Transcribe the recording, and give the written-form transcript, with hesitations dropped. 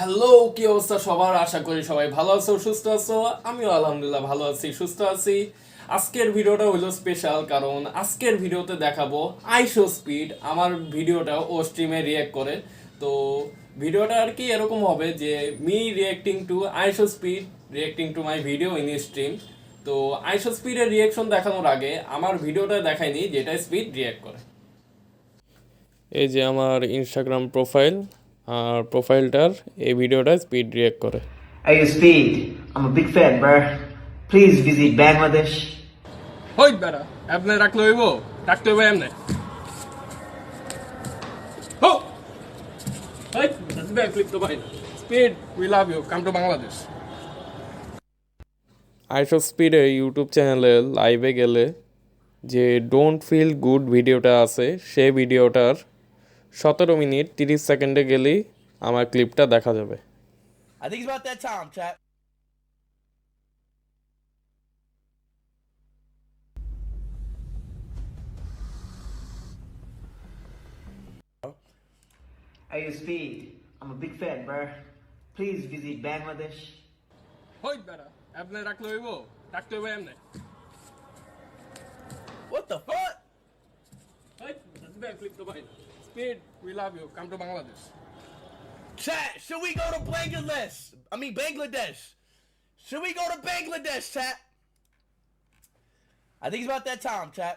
Hello, কি অবস্থা সবার? আশা করি সবাই ভালো আছো, সুস্থ আছো। আমিও আলহামদুলিল্লাহ ভালো আছি, সুস্থ আছি। আজকের ভিডিওটা হইলো স্পেশাল, কারণ আজকের ভিডিওতে দেখাবো আইশো স্পিড আমার ভিডিওটা ও স্ট্রিমে রিয়্যাক্ট করে। তো ভিডিওটা আর কি এরকম হবে যে me reacting to IShowSpeed reacting to my video in stream. তো আইশো স্পিডের রিয়েকশন দেখানোর আগে আমার ভিডিওটা দেখাইনি যেটা স্পিড রিয়্যাক্ট করে। এই যে আমার ইনস্টাগ্রাম প্রোফাইল, আর প্রোফাইলটার এই ভিডিওটা স্পিড রিয়্যাক্ট করে। Hey, Speed. I'm a big fan, bruh. Please visit Bangladesh. হই বেড়া, এমনে রাখলে হইব? রাখতে হইব এমনে। হো হই ব্যাক ক্লিক তো ভাই না। Speed, we love you, come to Bangladesh. আইশো স্পিডের ইউটিউব চ্যানেলে লাইভে গেলে যে ডোন্ট ফিল গুড ভিডিওটা আছে, সেই ভিডিওটার 17 মিনিট 30 সেকেন্ডে গেলেই আমার ক্লিপটা দেখা যাবে। I think it's about that time, chat. Hey, Speed. I'm a big fan, bruh. Please visit Bangladesh. হই বেড়া, এমনে রাখলে হইব? রাখতে হইব এমনে। What the fuck? হই ব্যাক ক্লিক তো ভাই না। Speed, we love you, come to Bangladesh. Chat, should we go to Bangladesh? Bangladesh. Should we go to Bangladesh, chat? I think it's about that time, chat.